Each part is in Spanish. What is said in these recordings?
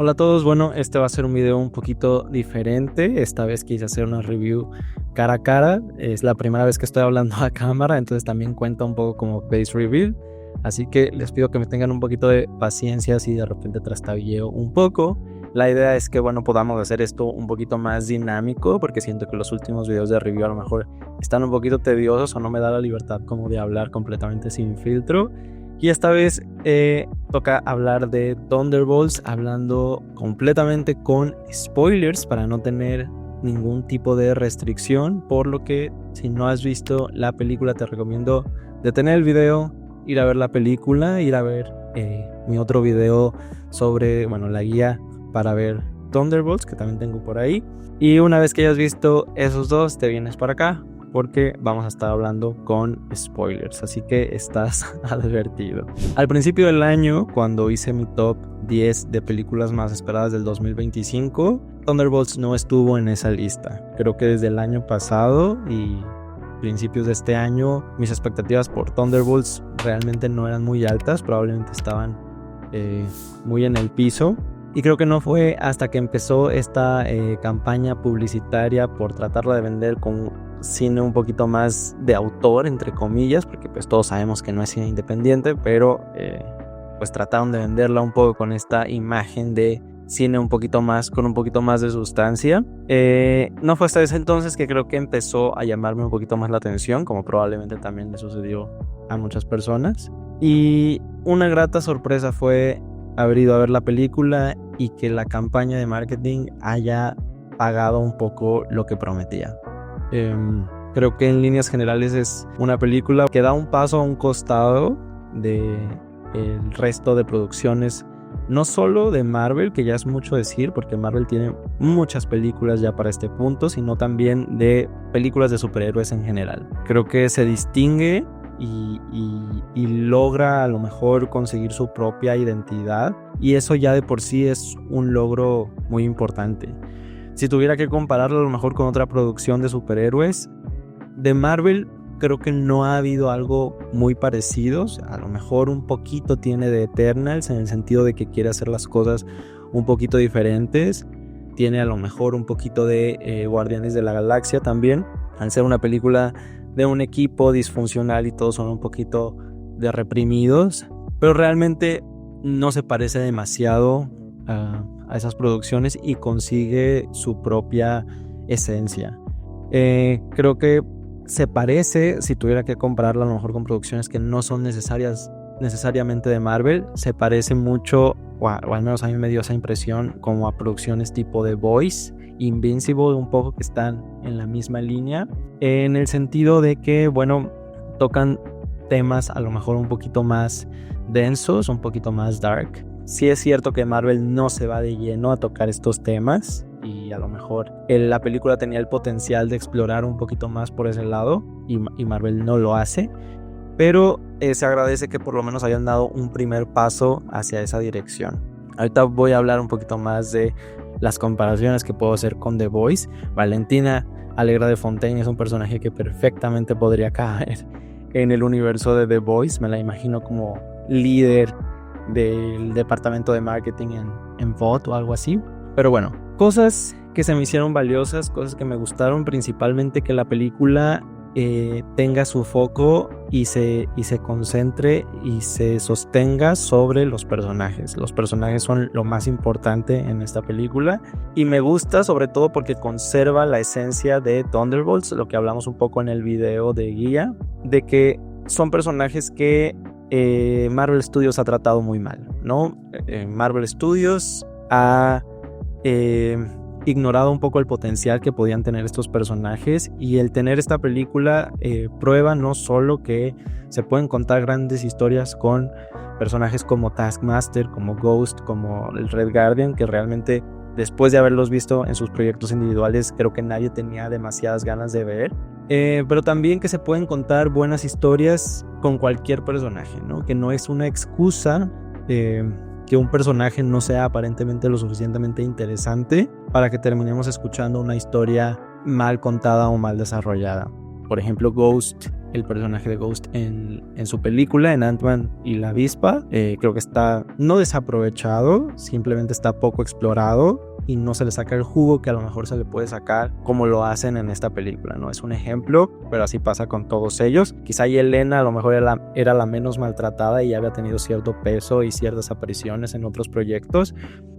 Hola a todos, bueno, este va a ser un video un poquito diferente. Esta vez quise hacer una review cara a cara. Es la primera vez que estoy hablando a cámara, entonces también cuenta un poco como face reveal. Así que les pido que me tengan un poquito de paciencia si de repente trastabilleo un poco. La idea es que, bueno, podamos hacer esto un poquito más dinámico, porque siento que los últimos videos de review a lo mejor están un poquito tediosos o no me da la libertad como de hablar completamente sin filtro. Y esta vez toca hablar de Thunderbolts, hablando completamente con spoilers para no tener ningún tipo de restricción, por lo que si no has visto la película te recomiendo detener el video, ir a ver la película, ir a ver mi otro video sobre, bueno, la guía para ver Thunderbolts, que también tengo por ahí. Y una vez que hayas visto esos dos, te vienes para acá, porque vamos a estar hablando con spoilers, así que estás advertido. Al principio del año, cuando hice mi top 10 de películas más esperadas del 2025, Thunderbolts no estuvo en esa lista. Creo que desde el año pasado y principios de este año, mis expectativas por Thunderbolts realmente no eran muy altas, probablemente estaban muy en el piso. Y creo que no fue hasta que empezó esta campaña publicitaria por tratarla de vender con cine un poquito más de autor, entre comillas, porque pues todos sabemos que no es cine independiente, pero pues trataron de venderla un poco con esta imagen de cine un poquito más, con un poquito más de sustancia. No fue hasta ese entonces que creo que empezó a llamarme un poquito más la atención, como probablemente también le sucedió a muchas personas. Y una grata sorpresa fue haber ido a ver la película y que la campaña de marketing haya pagado un poco lo que prometía. Creo que en líneas generales es una película que da un paso a un costado del resto de producciones, no solo de Marvel, que ya es mucho decir porque Marvel tiene muchas películas ya para este punto, sino también de películas de superhéroes en general. Creo que se distingue y logra a lo mejor conseguir su propia identidad, y eso ya de por sí es un logro muy importante. Si tuviera que compararlo a lo mejor con otra producción de superhéroes de Marvel, creo que no ha habido algo muy parecido. O sea, a lo mejor un poquito tiene de Eternals en el sentido de que quiere hacer las cosas un poquito diferentes. Tiene a lo mejor un poquito de Guardianes de la Galaxia también, al ser una película de un equipo disfuncional y todos son un poquito de reprimidos, pero realmente no se parece demasiado a esas producciones y consigue su propia esencia. Creo que se parece, si tuviera que compararla a lo mejor con producciones que no son necesariamente de Marvel, se parece mucho, o al menos a mí me dio esa impresión, como a producciones tipo The Boys, Invincible, un poco, que están en la misma línea, en el sentido de que, bueno, tocan temas a lo mejor un poquito más densos, un poquito más dark. Sí es cierto que Marvel no se va de lleno a tocar estos temas, y a lo mejor la película tenía el potencial de explorar un poquito más por ese lado, y Marvel no lo hace, pero se agradece que por lo menos hayan dado un primer paso hacia esa dirección. Ahorita voy a hablar un poquito más de las comparaciones que puedo hacer con The Boys. Valentina Alegra de Fontaine es un personaje que perfectamente podría caer en el universo de The Boys. Me la imagino como líder del departamento de marketing en VOT o algo así. Pero bueno, cosas que se me hicieron valiosas, cosas que me gustaron, principalmente que la película tenga su foco y se concentre y se sostenga sobre los personajes. Los personajes son lo más importante en esta película, y me gusta sobre todo porque conserva la esencia de Thunderbolts, lo que hablamos un poco en el video de guía, de que son personajes que Marvel Studios ha tratado muy mal, ¿no? Marvel Studios ha ignorado un poco el potencial que podían tener estos personajes, y el tener esta película prueba no solo que se pueden contar grandes historias con personajes como Taskmaster, como Ghost, como el Red Guardian, que realmente después de haberlos visto en sus proyectos individuales creo que nadie tenía demasiadas ganas de ver, pero también que se pueden contar buenas historias con cualquier personaje, ¿no? Que no es una excusa que un personaje no sea aparentemente lo suficientemente interesante para que terminemos escuchando una historia mal contada o mal desarrollada. Por ejemplo, Ghost el personaje de Ghost en su película, en Ant-Man y la avispa. Creo que está no desaprovechado, simplemente está poco explorado y no se le saca el jugo que a lo mejor se le puede sacar como lo hacen en esta película, ¿no? Es un ejemplo, pero así pasa con todos ellos. Quizá Yelena a lo mejor era la menos maltratada y ya había tenido cierto peso y ciertas apariciones en otros proyectos,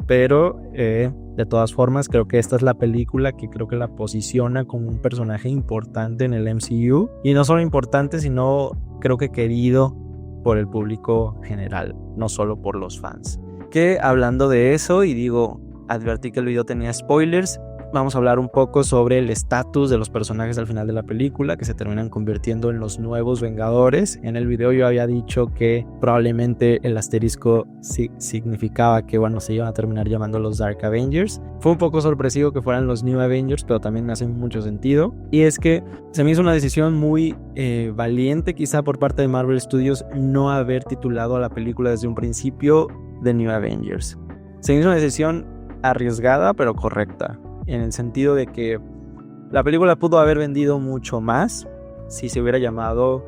pero de todas formas creo que esta es la película que creo que la posiciona como un personaje importante en el MCU, y no solo importante, sino creo que querido por el público general, no solo por los fans. Que hablando de eso, y digo, advertí que el video tenía spoilers, vamos a hablar un poco sobre el estatus de los personajes al final de la película, que se terminan convirtiendo en los nuevos Vengadores. En el video yo había dicho que probablemente el asterisco significaba que, bueno, se iban a terminar llamando los Dark Avengers. Fue un poco sorpresivo que fueran los New Avengers, pero también me hace mucho sentido. Y es que se me hizo una decisión muy valiente quizá por parte de Marvel Studios no haber titulado a la película desde un principio The New Avengers. Se me hizo una decisión arriesgada pero correcta, en el sentido de que la película pudo haber vendido mucho más si se hubiera llamado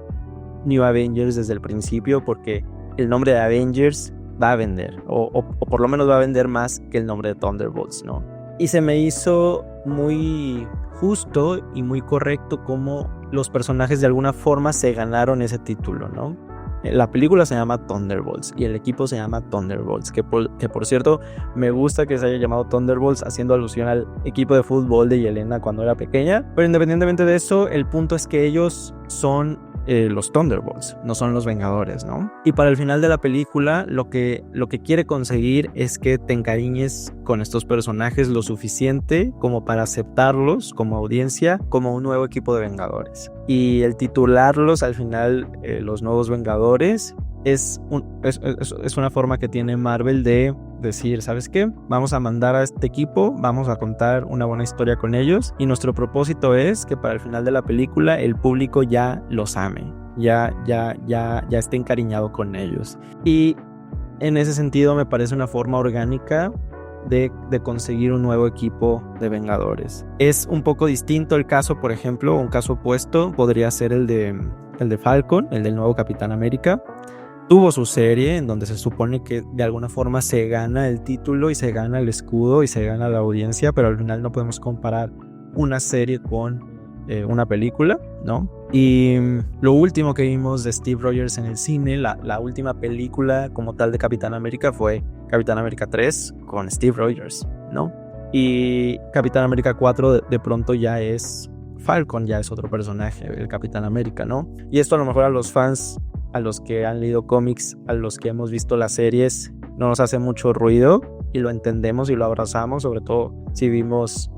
New Avengers desde el principio, porque el nombre de Avengers va a vender, o por lo menos va a vender más que el nombre de Thunderbolts, ¿no? Y se me hizo muy justo y muy correcto cómo los personajes de alguna forma se ganaron ese título, ¿no? La película se llama Thunderbolts y el equipo se llama Thunderbolts, que por cierto me gusta que se haya llamado Thunderbolts haciendo alusión al equipo de fútbol de Yelena cuando era pequeña, pero independientemente de eso, el punto es que ellos son los Thunderbolts, no son los Vengadores, ¿no? Y para el final de la película lo que quiere conseguir es que te encariñes con estos personajes lo suficiente como para aceptarlos como audiencia como un nuevo equipo de Vengadores. Y el titularlos al final los nuevos Vengadores es una forma que tiene Marvel de decir, ¿sabes qué? Vamos a mandar a este equipo, vamos a contar una buena historia con ellos, y nuestro propósito es que para el final de la película el público ya los ame, ya esté encariñado con ellos. Y en ese sentido me parece una forma orgánica de conseguir un nuevo equipo de Vengadores. Es un poco distinto el caso, por ejemplo, un caso opuesto podría ser el de Falcon, el del nuevo Capitán América. Tuvo su serie en donde se supone que de alguna forma se gana el título y se gana el escudo y se gana la audiencia, pero al final no podemos comparar una serie con una película, ¿no? Y lo último que vimos de Steve Rogers en el cine, la última película como tal de Capitán América fue Capitán América 3 con Steve Rogers, ¿no? Y Capitán América 4 de pronto ya es Falcon, ya es otro personaje, el Capitán América, ¿no? Y esto a lo mejor a los fans, a los que han leído cómics, a los que hemos visto las series, no nos hace mucho ruido y lo entendemos y lo abrazamos, sobre todo si vimos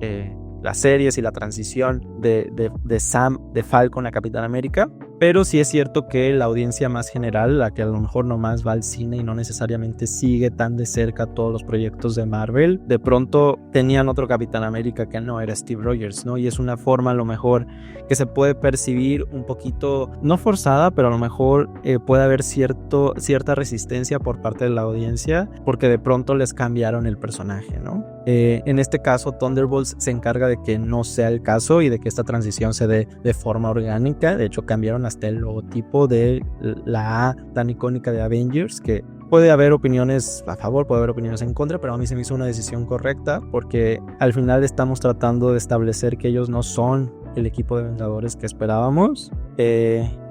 las series y la transición de Sam, de Falcon a Capitán América. Pero sí es cierto que la audiencia más general, la que a lo mejor nomás va al cine y no necesariamente sigue tan de cerca todos los proyectos de Marvel, de pronto tenían otro Capitán América que no era Steve Rogers, ¿no? Y es una forma a lo mejor que se puede percibir un poquito, no forzada, pero a lo mejor puede haber cierta resistencia por parte de la audiencia porque de pronto les cambiaron el personaje, ¿no? En este caso Thunderbolts se encarga de que no sea el caso y de que esta transición se dé de forma orgánica. De hecho cambiaron hasta el logotipo de la A tan icónica de Avengers, que puede haber opiniones a favor, puede haber opiniones en contra, pero a mí se me hizo una decisión correcta porque al final estamos tratando de establecer que ellos no son el equipo de Vengadores que esperábamos,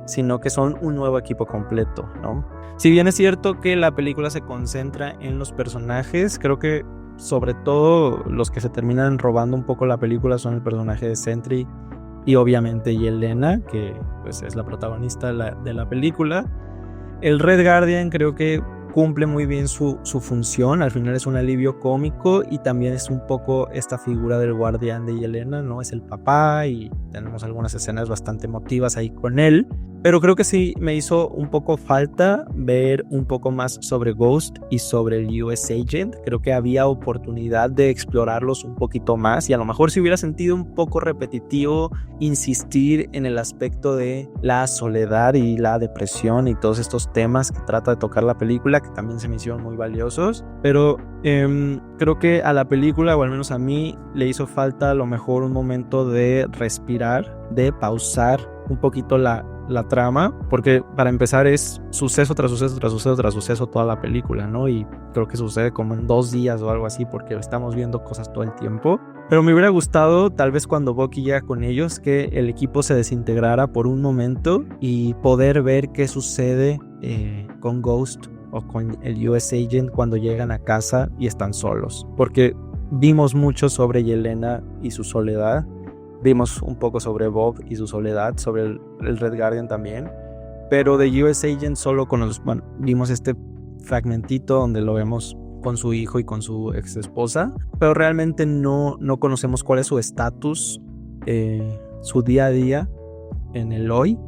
sino que son un nuevo equipo completo, ¿no? Si bien es cierto que la película se concentra en los personajes, creo que sobre todo los que se terminan robando un poco la película son el personaje de Sentry y obviamente Yelena, que pues es la protagonista de la película. El Red Guardian creo que cumple muy bien su función, al final es un alivio cómico y también es un poco esta figura del guardián de Yelena, ¿no? Es el papá y tenemos algunas escenas bastante emotivas ahí con él. Pero creo que sí me hizo un poco falta ver un poco más sobre Ghost y sobre el US Agent. Creo que había oportunidad de explorarlos un poquito más y a lo mejor si hubiera sentido un poco repetitivo insistir en el aspecto de la soledad y la depresión y todos estos temas que trata de tocar la película, que también se me hicieron muy valiosos. Pero creo que a la película, o al menos a mí, le hizo falta a lo mejor un momento de respirar, de pausar un poquito la la trama, porque para empezar es suceso tras suceso tras suceso tras suceso toda la película, ¿no? Y creo que sucede como en 2 días o algo así, porque estamos viendo cosas todo el tiempo. Pero me hubiera gustado, tal vez cuando Bucky llega con ellos, que el equipo se desintegrara por un momento y poder ver qué sucede con Ghost o con el US Agent cuando llegan a casa y están solos. Porque vimos mucho sobre Yelena y su soledad. Vimos un poco sobre Bob y su soledad, sobre el Red Guardian también. Pero de US Agent solo vimos este fragmentito donde lo vemos con su hijo y con su ex esposa, pero realmente no conocemos cuál es su estatus, su día a día en el hoy,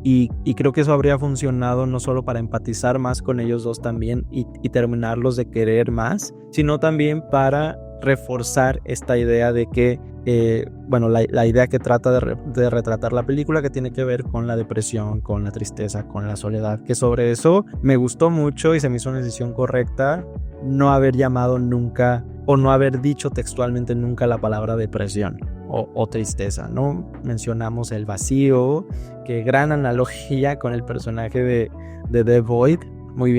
y creo que eso habría funcionado no solo para empatizar más con ellos dos también y terminarlos de querer más, sino también para reforzar esta idea de que la idea que trata de retratar la película, que tiene que ver con la depresión, con la tristeza, con la soledad, que sobre eso me gustó mucho y se me hizo una decisión correcta no haber llamado nunca o no haber dicho textualmente nunca la palabra depresión o tristeza, ¿no? Mencionamos el vacío, que gran analogía con el personaje de The Void, muy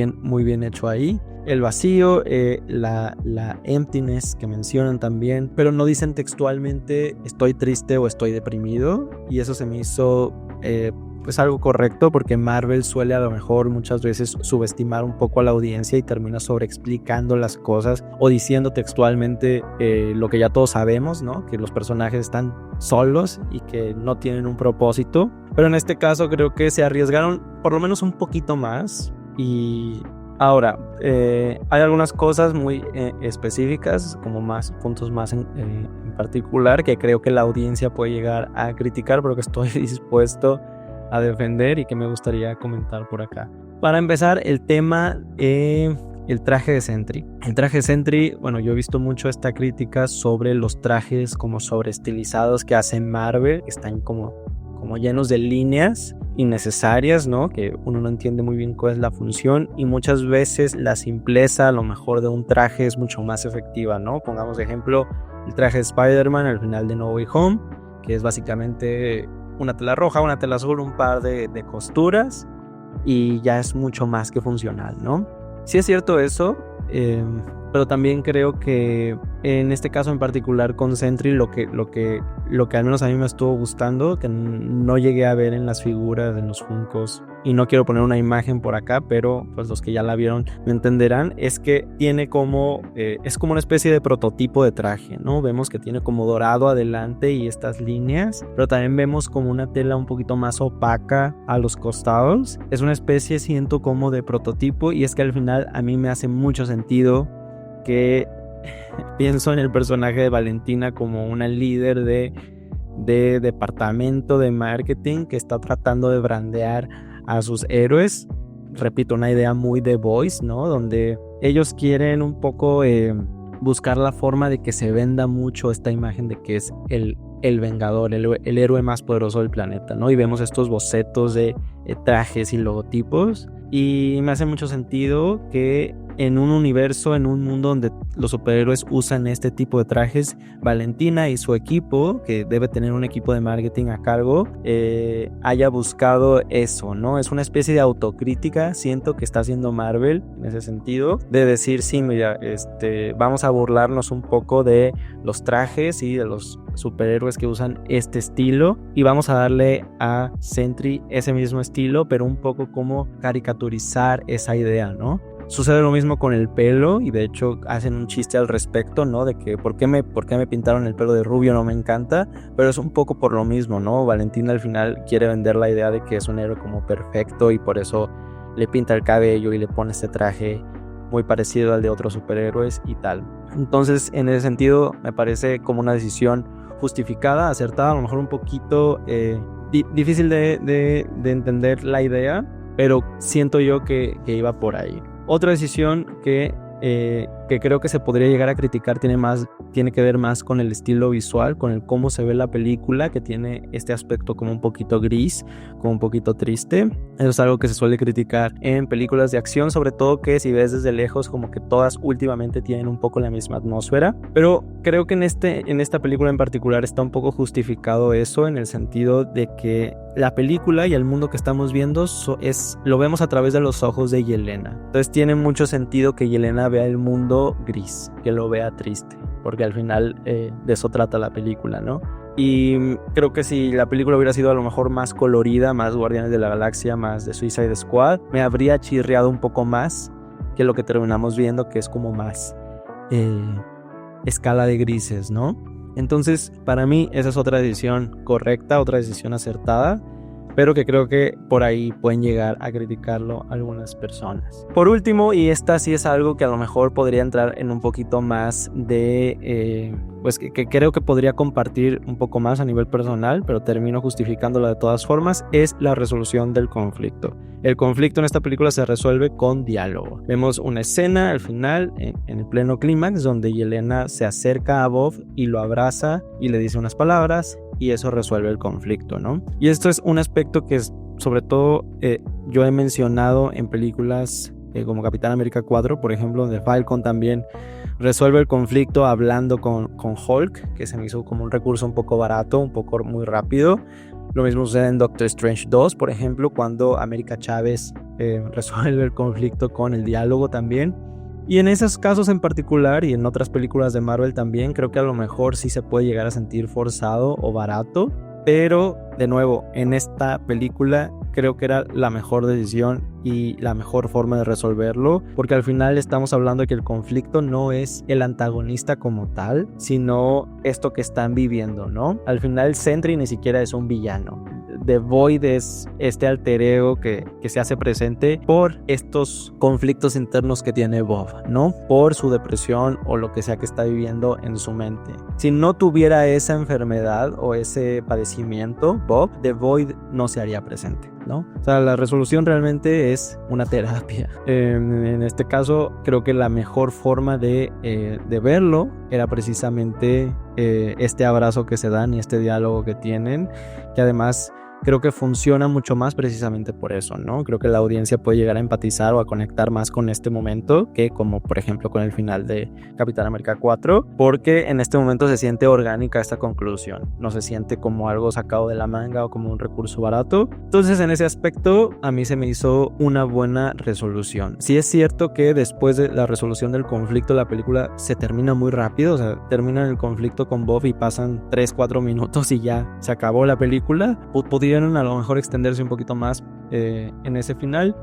bien hecho ahí. El vacío, la emptiness que mencionan también, pero no dicen textualmente estoy triste o estoy deprimido, y eso se me hizo pues algo correcto, porque Marvel suele a lo mejor muchas veces subestimar un poco a la audiencia y termina sobreexplicando las cosas o diciendo textualmente lo que ya todos sabemos, ¿no? Que los personajes están solos y que no tienen un propósito, pero en este caso creo que se arriesgaron por lo menos un poquito más. Y ahora, hay algunas cosas muy específicas, como puntos más en particular, que creo que la audiencia puede llegar a criticar, pero que estoy dispuesto a defender y que me gustaría comentar por acá. Para empezar, el tema, el traje de Sentry. El traje de Sentry, bueno, yo he visto mucho esta crítica sobre los trajes como sobreestilizados que hace Marvel, que están como llenos de líneas innecesarias, ¿no? Que uno no entiende muy bien cuál es la función, y muchas veces la simpleza a lo mejor de un traje es mucho más efectiva, ¿no? Pongamos de ejemplo el traje de Spider-Man al final de No Way Home, que es básicamente una tela roja, una tela azul, un par de costuras, y ya es mucho más que funcional, ¿no? Sí es cierto eso, pero también creo que en este caso en particular con Sentry lo que al menos a mí me estuvo gustando, que no llegué a ver en las figuras, en los Funkos, y no quiero poner una imagen por acá, pero pues los que ya la vieron me entenderán, es que tiene como es como una especie de prototipo de traje, ¿no? Vemos que tiene como dorado adelante y estas líneas, pero también vemos como una tela un poquito más opaca a los costados. Es una especie, siento, como de prototipo, y es que al final a mí me hace mucho sentido que pienso en el personaje de Valentina como una líder de departamento de marketing que está tratando de brandear a sus héroes. Repito, una idea muy The Boys, ¿no? Donde ellos quieren un poco buscar la forma de que se venda mucho esta imagen de que es el vengador, el héroe más poderoso del planeta, ¿no? Y vemos estos bocetos de trajes y logotipos, y me hace mucho sentido que en un universo, en un mundo donde los superhéroes usan este tipo de trajes, Valentina y su equipo, que debe tener un equipo de marketing a cargo, haya buscado eso, ¿no? Es una especie de autocrítica, siento que está haciendo Marvel en ese sentido, de decir, sí, mira, vamos a burlarnos un poco de los trajes y de los superhéroes que usan este estilo, y vamos a darle a Sentry ese mismo estilo, pero un poco como caricaturizar esa idea, ¿no? Sucede lo mismo con el pelo, y de hecho hacen un chiste al respecto, ¿no? De que ¿por qué me pintaron el pelo de rubio? No me encanta, pero es un poco por lo mismo, ¿no? Valentina al final quiere vender la idea de que es un héroe como perfecto, y por eso le pinta el cabello y le pone este traje muy parecido al de otros superhéroes y tal. Entonces, en ese sentido, me parece como una decisión justificada, acertada, a lo mejor un poquito difícil de entender la idea, pero siento yo que iba por ahí. Otra decisión que creo que se podría llegar a criticar tiene que ver más con el estilo visual, con el cómo se ve la película, que tiene este aspecto como un poquito gris, como un poquito triste. Eso es algo que se suele criticar en películas de acción, sobre todo que si ves desde lejos como que todas últimamente tienen un poco la misma atmósfera, pero creo que en esta película en particular está un poco justificado eso, en el sentido de que la película y el mundo que estamos viendo lo vemos a través de los ojos de Yelena. Entonces tiene mucho sentido que Yelena vea el mundo gris, que lo vea triste, porque al final de eso trata la película, ¿no? Y creo que si la película hubiera sido a lo mejor más colorida, más Guardianes de la Galaxia, más de Suicide Squad, me habría chirriado un poco más que lo que terminamos viendo, que es como más escala de grises, ¿no? Entonces, para mí esa es otra decisión correcta, otra decisión acertada, pero que creo que por ahí pueden llegar a criticarlo algunas personas. Por último, y esta sí es algo que a lo mejor podría entrar en un poquito más de... pues que creo que podría compartir un poco más a nivel personal, pero termino justificándola de todas formas, es la resolución del conflicto. El conflicto en esta película se resuelve con diálogo. Vemos una escena al final, en el pleno clímax, donde Yelena se acerca a Bob y lo abraza y le dice unas palabras, y eso resuelve el conflicto, ¿no? Y esto es un aspecto que sobre todo yo he mencionado en películas como Capitán América 4, por ejemplo, donde Falcon también resuelve el conflicto hablando con Hulk, que se me hizo como un recurso un poco barato, un poco muy rápido. Lo mismo sucede en Doctor Strange 2, por ejemplo, cuando América Chávez resuelve el conflicto con el diálogo también. Y en esos casos en particular, y en otras películas de Marvel también, creo que a lo mejor sí se puede llegar a sentir forzado o barato. Pero, de nuevo, en esta película creo que era la mejor decisión y la mejor forma de resolverlo, porque al final estamos hablando de que el conflicto no es el antagonista como tal, sino esto que están viviendo, ¿no? Al final Sentry ni siquiera es un villano. The Void es este alter ego que se hace presente por estos conflictos internos que tiene Bob, ¿no? Por su depresión o lo que sea que está viviendo en su mente. Si no tuviera esa enfermedad o ese padecimiento, Bob, The Void no se haría presente, ¿no? O sea, la resolución realmente es una terapia. En este caso, creo que la mejor forma de verlo era precisamente este abrazo que se dan y este diálogo que tienen, que además creo que funciona mucho más precisamente por eso, ¿no? Creo que la audiencia puede llegar a empatizar o a conectar más con este momento que como por ejemplo con el final de Capitán América 4, porque en este momento se siente orgánica esta conclusión, no se siente como algo sacado de la manga o como un recurso barato. Entonces en ese aspecto a mí se me hizo una buena resolución. Sí es cierto que después de la resolución del conflicto la película se termina muy rápido, o sea, termina el conflicto con Bob y pasan 3-4 minutos y ya se acabó la película. Pudieron a lo mejor extenderse un poquito más en ese final,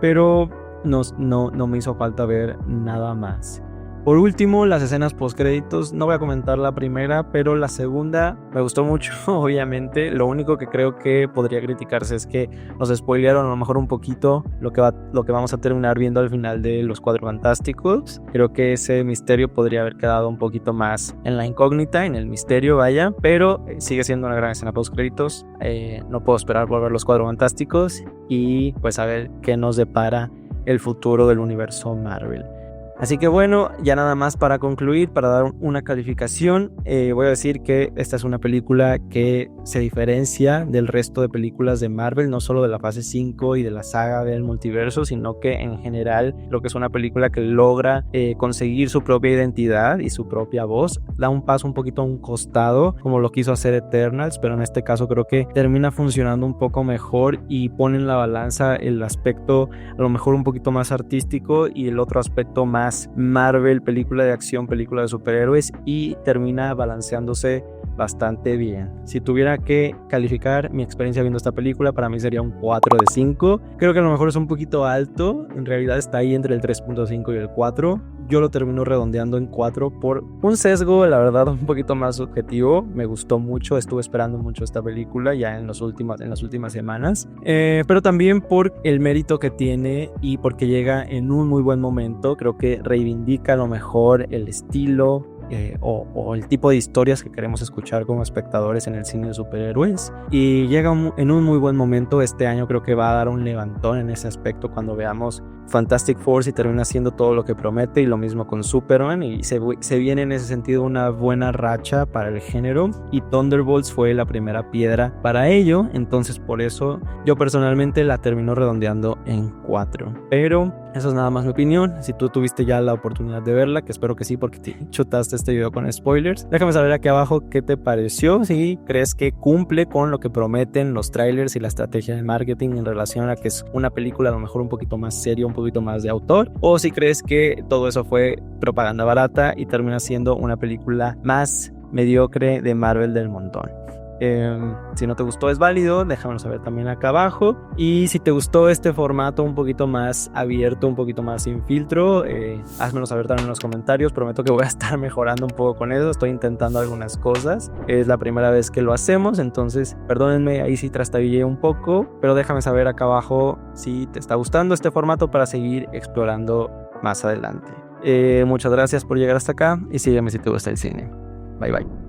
pero no me hizo falta ver nada más. Por último, las escenas postcréditos, no voy a comentar la primera, pero la segunda me gustó mucho, obviamente. Lo único que creo que podría criticarse es que nos spoilearon a lo mejor un poquito lo que vamos a terminar viendo al final de Los Cuatro Fantásticos. Creo que ese misterio podría haber quedado un poquito más en la incógnita, en el misterio, vaya, pero sigue siendo una gran escena postcréditos. No puedo esperar por ver Los Cuatro Fantásticos y pues a ver qué nos depara el futuro del universo Marvel. Así que bueno, ya nada más para concluir, para dar una calificación, voy a decir que esta es una película que se diferencia del resto de películas de Marvel, no solo de la fase 5 y de la saga del multiverso, sino que en general creo que es una película que logra conseguir su propia identidad y su propia voz, da un paso un poquito a un costado, como lo quiso hacer Eternals, pero en este caso creo que termina funcionando un poco mejor y pone en la balanza el aspecto a lo mejor un poquito más artístico y el otro aspecto más Marvel, película de acción, película de superhéroes, y termina balanceándose bastante bien. Si tuviera que calificar mi experiencia viendo esta película, para mí sería un 4 de 5. Creo que a lo mejor es un poquito alto, en realidad está ahí entre el 3.5 y el 4. Yo lo termino redondeando en 4 por un sesgo, la verdad, un poquito más subjetivo. Me gustó mucho, estuve esperando mucho esta película ya en las últimas semanas, pero también por el mérito que tiene y porque llega en un muy buen momento. Creo que reivindica a lo mejor el estilo o el tipo de historias que queremos escuchar como espectadores en el cine de superhéroes, y llega en un muy buen momento. Este año creo que va a dar un levantón en ese aspecto cuando veamos Fantastic Four y termina haciendo todo lo que promete, y lo mismo con Superman, y se viene en ese sentido una buena racha para el género, y Thunderbolts fue la primera piedra para ello. Entonces por eso yo personalmente la termino redondeando en 4, pero Eso es nada más mi opinión. Si tú tuviste ya la oportunidad de verla, que espero que sí porque te chutaste este video con spoilers, déjame saber aquí abajo qué te pareció, si crees que cumple con lo que prometen los trailers y la estrategia de marketing en relación a que es una película a lo mejor un poquito más seria, un poquito más de autor, o si crees que todo eso fue propaganda barata y termina siendo una película más mediocre de Marvel del montón. Si no te gustó es válido, déjamelo saber también acá abajo. Y si te gustó este formato un poquito más abierto, un poquito más sin filtro, házmelo saber también en los comentarios. Prometo que voy a estar mejorando un poco con eso. Estoy intentando algunas cosas, es la primera vez que lo hacemos, entonces perdónenme, ahí sí trastabillé un poco, pero déjame saber acá abajo si te está gustando este formato para seguir explorando más adelante. Muchas gracias por llegar hasta acá y sígueme si te gusta el cine. Bye bye.